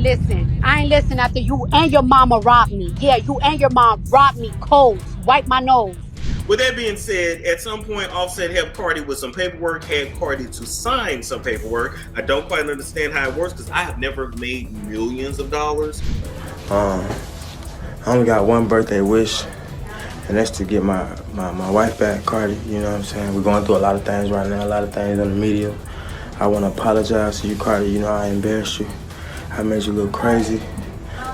listen. I ain't listen after you and your mama robbed me. Yeah, you and your mom robbed me cold. Wipe my nose. With that being said, at some point, Offset helped Cardi with some paperwork, had Cardi to sign some paperwork. I don't quite understand how it works because I have never made millions of dollars. I only got one birthday wish, and that's to get my wife back, Cardi. You know what I'm saying? We're going through a lot of things right now, a lot of things in the media. I want to apologize to you, Cardi. You know I embarrassed you. I made you look crazy,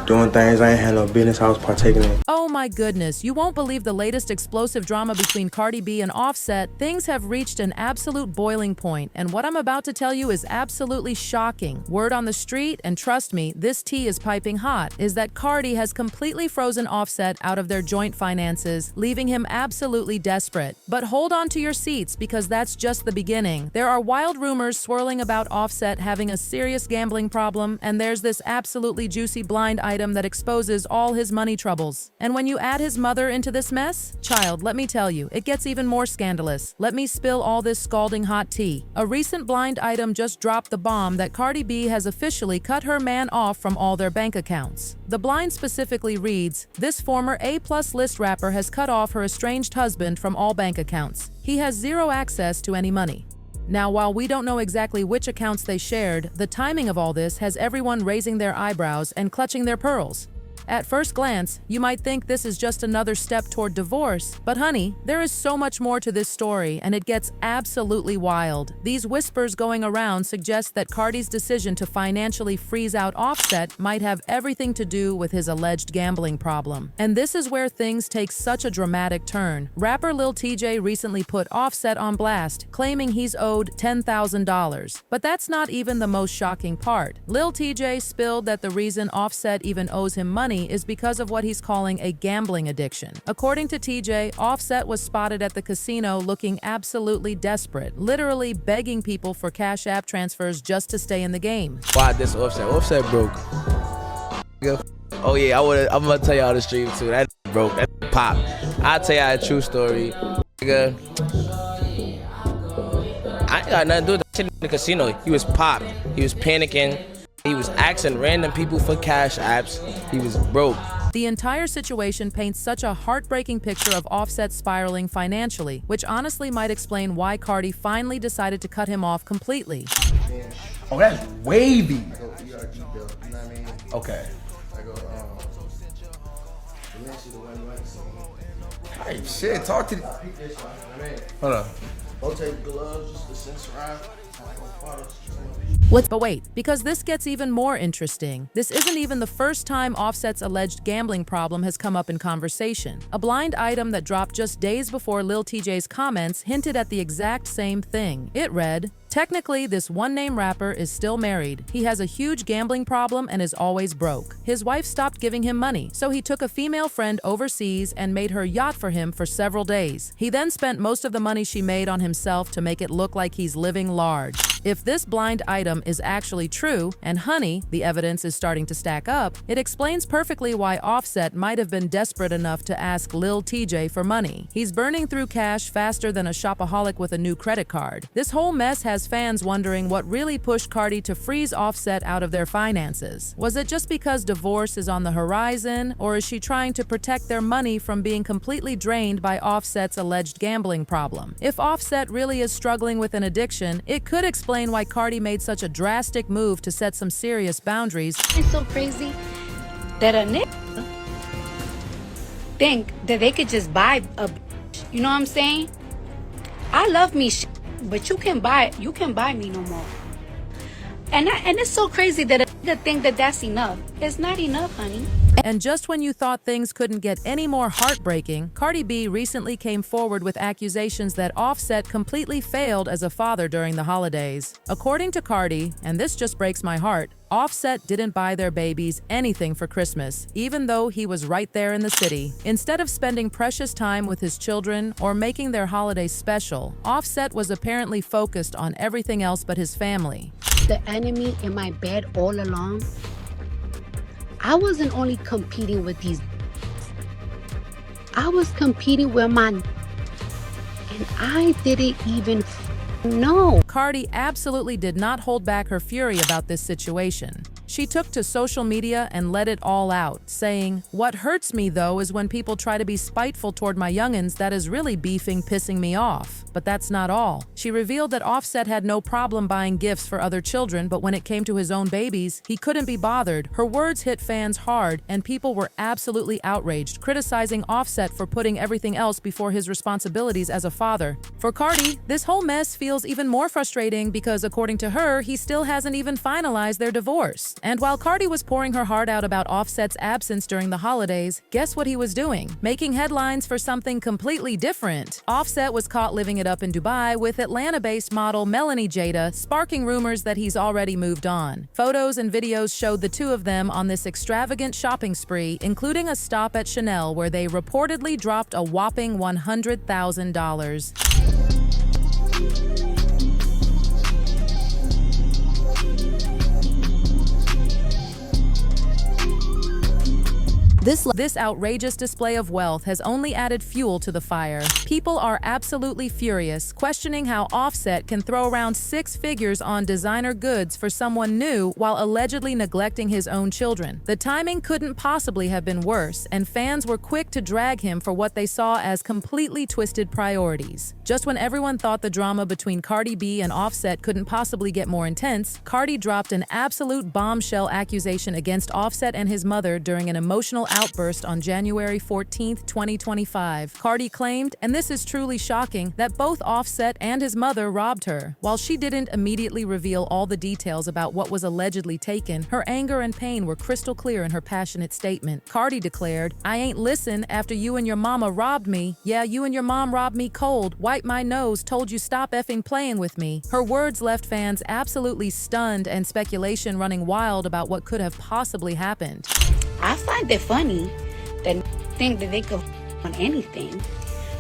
doing things I ain't had no business I was partaking in. Oh my goodness, you won't believe the latest explosive drama between Cardi B and Offset. Things have reached an absolute boiling point, and what I'm about to tell you is absolutely shocking. Word on the street, and trust me, this tea is piping hot, is that Cardi has completely frozen Offset out of their joint finances, leaving him absolutely desperate. But hold on to your seats, because that's just the beginning. There are wild rumors swirling about Offset having a serious gambling problem, and there's this absolutely juicy blind item that exposes all his money troubles. And when you add his mother into this mess, child, let me tell you, it gets even more scandalous. Let me spill all this scalding hot tea. A recent blind item just dropped the bomb that Cardi B has officially cut her man off from all their bank accounts. The blind specifically reads, "This former A-plus list rapper has cut off her estranged husband from all bank accounts. He has zero access to any money." Now, while we don't know exactly which accounts they shared, the timing of all this has everyone raising their eyebrows and clutching their pearls. At first glance, you might think this is just another step toward divorce, but honey, there is so much more to this story, and it gets absolutely wild. These whispers going around suggest that Cardi's decision to financially freeze out Offset might have everything to do with his alleged gambling problem. And this is where things take such a dramatic turn. Rapper Lil Tjay recently put Offset on blast, claiming he's owed $10,000. But that's not even the most shocking part. Lil Tjay spilled that the reason Offset even owes him money is because of what he's calling a gambling addiction. According to TJ, Offset was spotted at the casino looking absolutely desperate, literally begging people for Cash App transfers just to stay in the game. Why this Offset? Offset broke. Oh yeah, I'm gonna tell y'all the stream too. That broke. That pop. I'll tell y'all a true story. Nigga, I ain't got nothing to do with that shit in the casino. He was pop. He was panicking. He was asking random people for Cash Apps. He was broke. The entire situation paints such a heartbreaking picture of Offset spiraling financially, which honestly might explain why Cardi finally decided to cut him off completely. Oh, that's wavy. Okay. Hey, shit, talk to the... Hold on. Don't take gloves, just the censorize. But wait, because this gets even more interesting. This isn't even the first time Offset's alleged gambling problem has come up in conversation. A blind item that dropped just days before Lil Tjay's comments hinted at the exact same thing. It read, "Technically, this one-name rapper is still married. He has a huge gambling problem and is always broke. His wife stopped giving him money, so he took a female friend overseas and made her yacht for him for several days. He then spent most of the money she made on himself to make it look like he's living large." If this blind item is actually true, and honey, the evidence is starting to stack up, it explains perfectly why Offset might have been desperate enough to ask Lil Tjay for money. He's burning through cash faster than a shopaholic with a new credit card. This whole mess has fans wondering what really pushed Cardi to freeze Offset out of their finances. Was it just because divorce is on the horizon, or is she trying to protect their money from being completely drained by Offset's alleged gambling problem? If Offset really is struggling with an addiction, it could explain why Cardi made such a drastic move to set some serious boundaries. It's so crazy that a nigga think that they could just buy a bitch. You know what I'm saying? I love me shit, but you can buy me no more. And it's so crazy that a nigga think that that's enough. It's not enough, honey. And just when you thought things couldn't get any more heartbreaking, Cardi B recently came forward with accusations that Offset completely failed as a father during the holidays. According to Cardi, and this just breaks my heart, Offset didn't buy their babies anything for Christmas, even though he was right there in the city. Instead of spending precious time with his children or making their holidays special, Offset was apparently focused on everything else but his family. The enemy in my bed all along. I wasn't only competing with these. I was competing with my. And I didn't even know. Cardi absolutely did not hold back her fury about this situation. She took to social media and let it all out, saying, "What hurts me though is when people try to be spiteful toward my youngins, that is really pissing me off. But that's not all." She revealed that Offset had no problem buying gifts for other children, but when it came to his own babies, he couldn't be bothered. Her words hit fans hard, and people were absolutely outraged, criticizing Offset for putting everything else before his responsibilities as a father. For Cardi, this whole mess feels even more frustrating because, according to her, he still hasn't even finalized their divorce. And while Cardi was pouring her heart out about Offset's absence during the holidays, guess what he was doing? Making headlines for something completely different. Offset was caught living it up in Dubai with Atlanta-based model Melanie Jada, sparking rumors that he's already moved on. Photos and videos showed the two of them on this extravagant shopping spree, including a stop at Chanel where they reportedly dropped a whopping $100,000. This outrageous display of wealth has only added fuel to the fire. People are absolutely furious, questioning how Offset can throw around 6 figures on designer goods for someone new while allegedly neglecting his own children. The timing couldn't possibly have been worse, and fans were quick to drag him for what they saw as completely twisted priorities. Just when everyone thought the drama between Cardi B and Offset couldn't possibly get more intense, Cardi dropped an absolute bombshell accusation against Offset and his mother during an emotional outburst on January 14, 2025. Cardi claimed, and this is truly shocking, that both Offset and his mother robbed her. While she didn't immediately reveal all the details about what was allegedly taken, her anger and pain were crystal clear in her passionate statement. Cardi declared, "I ain't listen after you and your mama robbed me. Yeah, you and your mom robbed me cold, wiped my nose, told you stop effing playing with me." Her words left fans absolutely stunned and speculation running wild about what could have possibly happened. I find it funny that think that they could on anything,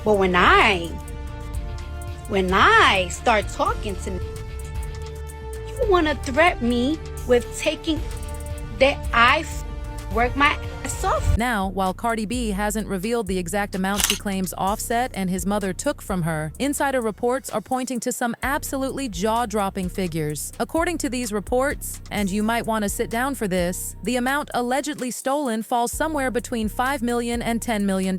but when I start talking to you, want to threaten me with taking that I work my ass off. Now, while Cardi B hasn't revealed the exact amount she claims Offset and his mother took from her, insider reports are pointing to some absolutely jaw-dropping figures. According to these reports, and you might want to sit down for this, the amount allegedly stolen falls somewhere between $5 million and $10 million.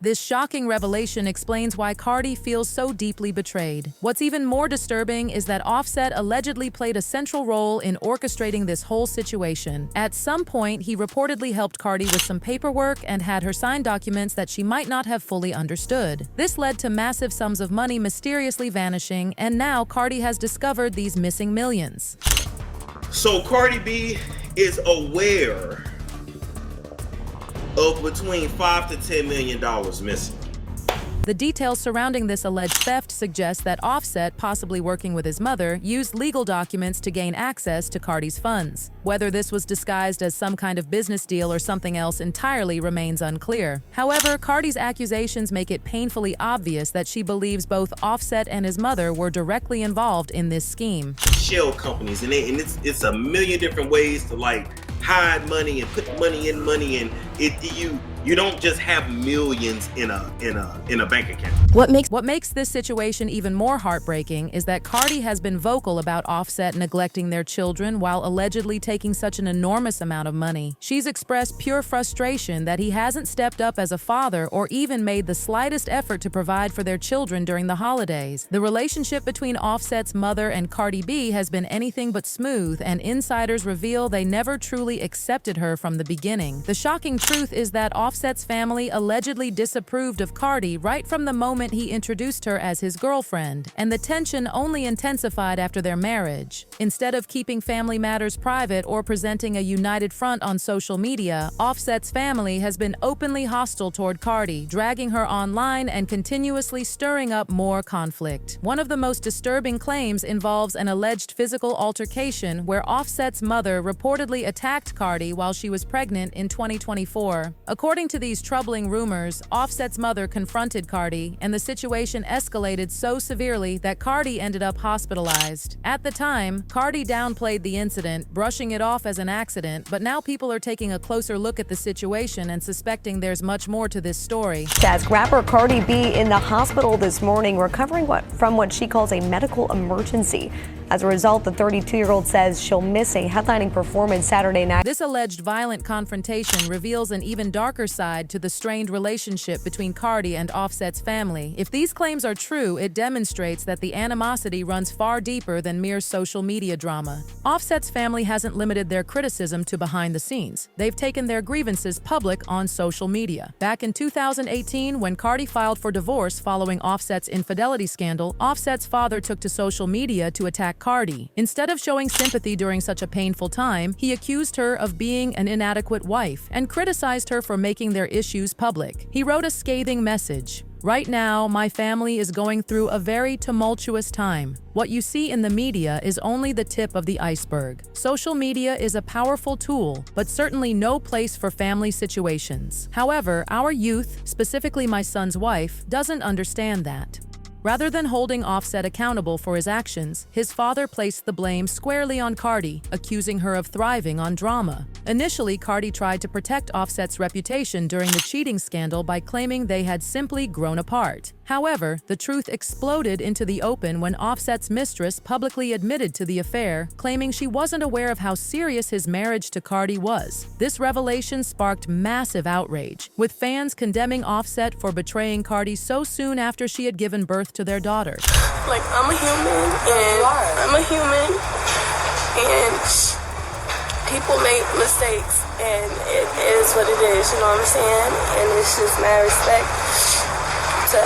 This shocking revelation explains why Cardi feels so deeply betrayed. What's even more disturbing is that Offset allegedly played a central role in orchestrating this whole situation. At some point, he reportedly helped Cardi with some paperwork and had her sign documents that she might not have fully understood. This led to massive sums of money mysteriously vanishing, and now Cardi has discovered these missing millions. So Cardi B is aware of between $5 to $10 million missing. The details surrounding this alleged theft suggest that Offset, possibly working with his mother, used legal documents to gain access to Cardi's funds. Whether this was disguised as some kind of business deal or something else entirely remains unclear. However, Cardi's accusations make it painfully obvious that she believes both Offset and his mother were directly involved in this scheme. Shell companies, and it's a million different ways to hide money and put money in money, and you don't just have millions in a bank account. What makes this situation even more heartbreaking is that Cardi has been vocal about Offset neglecting their children while allegedly taking such an enormous amount of money. She's expressed pure frustration that he hasn't stepped up as a father or even made the slightest effort to provide for their children during the holidays. The relationship between Offset's mother and Cardi B has been anything but smooth, and insiders reveal they never truly accepted her from the beginning. The shocking truth is that Offset's family allegedly disapproved of Cardi right from the moment he introduced her as his girlfriend, and the tension only intensified after their marriage. Instead of keeping family matters private or presenting a united front on social media, Offset's family has been openly hostile toward Cardi, dragging her online and continuously stirring up more conflict. One of the most disturbing claims involves an alleged physical altercation where Offset's mother reportedly attacked Cardi while she was pregnant in 2024. According According to these troubling rumors, Offset's mother confronted Cardi, and the situation escalated so severely that Cardi ended up hospitalized. At the time, Cardi downplayed the incident, brushing it off as an accident, but now people are taking a closer look at the situation and suspecting there's much more to this story. As rapper Cardi B in the hospital this morning, recovering from what she calls a medical emergency. As a result, the 32-year-old says she'll miss a headlining performance Saturday night. This alleged violent confrontation reveals an even darker side to the strained relationship between Cardi and Offset's family. If these claims are true, it demonstrates that the animosity runs far deeper than mere social media drama. Offset's family hasn't limited their criticism to behind the scenes. They've taken their grievances public on social media. Back in 2018, when Cardi filed for divorce following Offset's infidelity scandal, Offset's father took to social media to attack Cardi. Instead of showing sympathy during such a painful time, he accused her of being an inadequate wife and criticized her for making their issues public. He wrote a scathing message. Right now, my family is going through a very tumultuous time. What you see in the media is only the tip of the iceberg. Social media is a powerful tool, but certainly no place for family situations. However, our youth, specifically my son's wife, doesn't understand that. Rather than holding Offset accountable for his actions, his father placed the blame squarely on Cardi, accusing her of thriving on drama. Initially, Cardi tried to protect Offset's reputation during the cheating scandal by claiming they had simply grown apart. However, the truth exploded into the open when Offset's mistress publicly admitted to the affair, claiming she wasn't aware of how serious his marriage to Cardi was. This revelation sparked massive outrage, with fans condemning Offset for betraying Cardi so soon after she had given birth to their daughter. Like, I'm a human, and people make mistakes, and it is what it is, you know what I'm saying? And it's just my respect to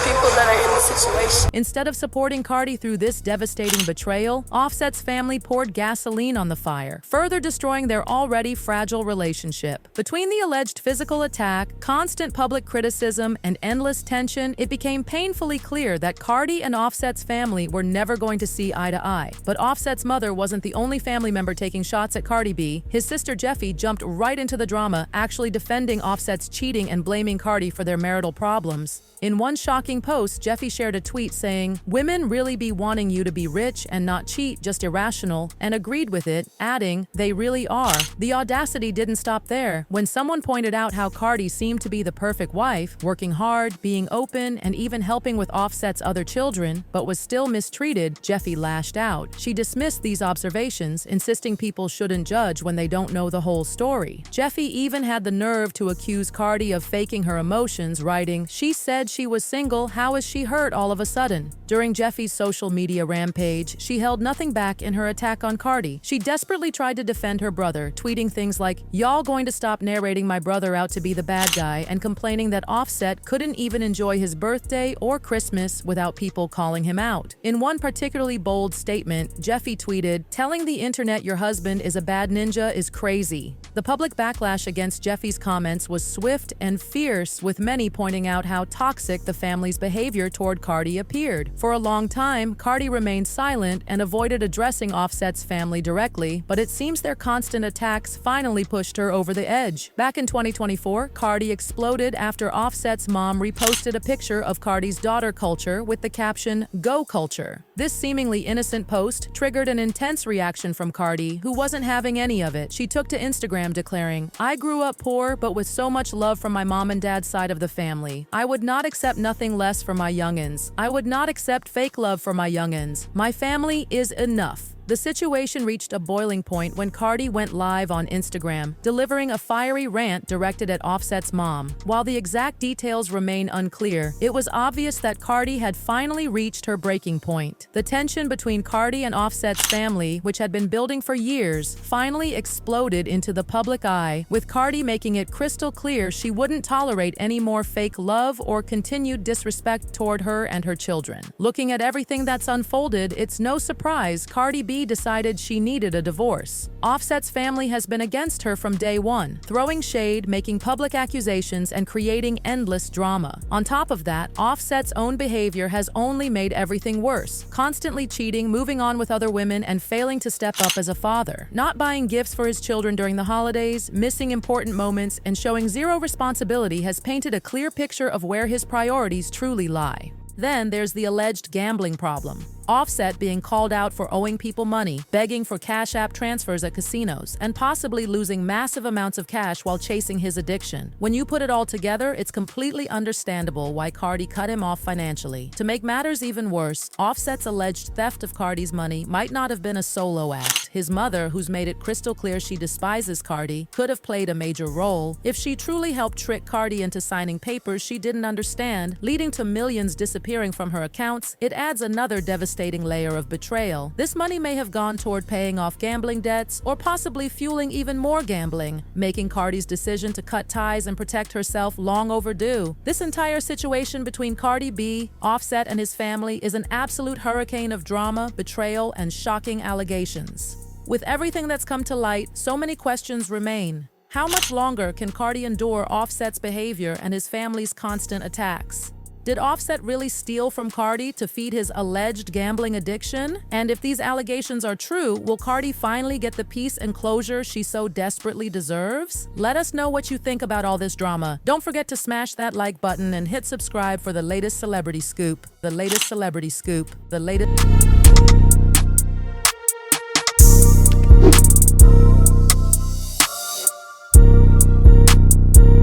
people that are in the situation. Instead of supporting Cardi through this devastating betrayal, Offset's family poured gasoline on the fire, further destroying their already fragile relationship. Between the alleged physical attack, constant public criticism, and endless tension, it became painfully clear that Cardi and Offset's family were never going to see eye to eye. But Offset's mother wasn't the only family member taking shots at Cardi B. His sister Jeffy jumped right into the drama, actually defending Offset's cheating and blaming Cardi for their marital problems. In one shocking post, Jeffy shared a tweet saying, "Women really be wanting you to be rich and not cheat, just irrational," and agreed with it, adding, "They really are." The audacity didn't stop there. When someone pointed out how Cardi seemed to be the perfect wife, working hard, being open, and even helping with Offset's other children, but was still mistreated, Jeffy lashed out. She dismissed these observations, insisting people shouldn't judge when they don't know the whole story. Jeffy even had the nerve to accuse Cardi of faking her emotions, writing, "She said she was single, how is she hurt all of a sudden?" During Jeffy's social media rampage, she held nothing back in her attack on Cardi. She desperately tried to defend her brother, tweeting things like, "Y'all going to stop narrating my brother out to be the bad guy," and complaining that Offset couldn't even enjoy his birthday or Christmas without people calling him out. In one particularly bold statement, Jeffy tweeted, "Telling the internet your husband is a bad ninja is crazy." The public backlash against Jeffy's comments was swift and fierce, with many pointing out how toxic the family's behavior toward Cardi appeared. For a long time, Cardi remained silent and avoided addressing Offset's family directly, but it seems their constant attacks finally pushed her over the edge. Back in 2024, Cardi exploded after Offset's mom reposted a picture of Cardi's daughter Culture with the caption, "Go Culture." This seemingly innocent post triggered an intense reaction from Cardi, who wasn't having any of it. She took to Instagram declaring, "I grew up poor, but with so much love from my mom and dad's side of the family. I would not accept nothing less for my youngins. I would not accept fake love for my youngins. My family is enough." The situation reached a boiling point when Cardi went live on Instagram, delivering a fiery rant directed at Offset's mom. While the exact details remain unclear, it was obvious that Cardi had finally reached her breaking point. The tension between Cardi and Offset's family, which had been building for years, finally exploded into the public eye, with Cardi making it crystal clear she wouldn't tolerate any more fake love or continued disrespect toward her and her children. Looking at everything that's unfolded, it's no surprise Cardi B B decided she needed a divorce. Offset's family has been against her from day one, throwing shade, making public accusations, and creating endless drama. On top of that, Offset's own behavior has only made everything worse, constantly cheating, moving on with other women, and failing to step up as a father. Not buying gifts for his children during the holidays, missing important moments, and showing zero responsibility has painted a clear picture of where his priorities truly lie. Then there's the alleged gambling problem. Offset being called out for owing people money, begging for Cash App transfers at casinos, and possibly losing massive amounts of cash while chasing his addiction. When you put it all together, it's completely understandable why Cardi cut him off financially. To make matters even worse, Offset's alleged theft of Cardi's money might not have been a solo act. His mother, who's made it crystal clear she despises Cardi, could have played a major role. If she truly helped trick Cardi into signing papers she didn't understand, leading to millions disappearing from her accounts, it adds another devastating layer of betrayal. This money may have gone toward paying off gambling debts or possibly fueling even more gambling, making Cardi's decision to cut ties and protect herself long overdue. This entire situation between Cardi B, Offset, and his family is an absolute hurricane of drama, betrayal, and shocking allegations. With everything that's come to light, so many questions remain. How much longer can Cardi endure Offset's behavior and his family's constant attacks? Did Offset really steal from Cardi to feed his alleged gambling addiction? And if these allegations are true, will Cardi finally get the peace and closure she so desperately deserves? Let us know what you think about all this drama. Don't forget to smash that like button and hit subscribe for the latest celebrity scoop. The latest celebrity scoop. The latest...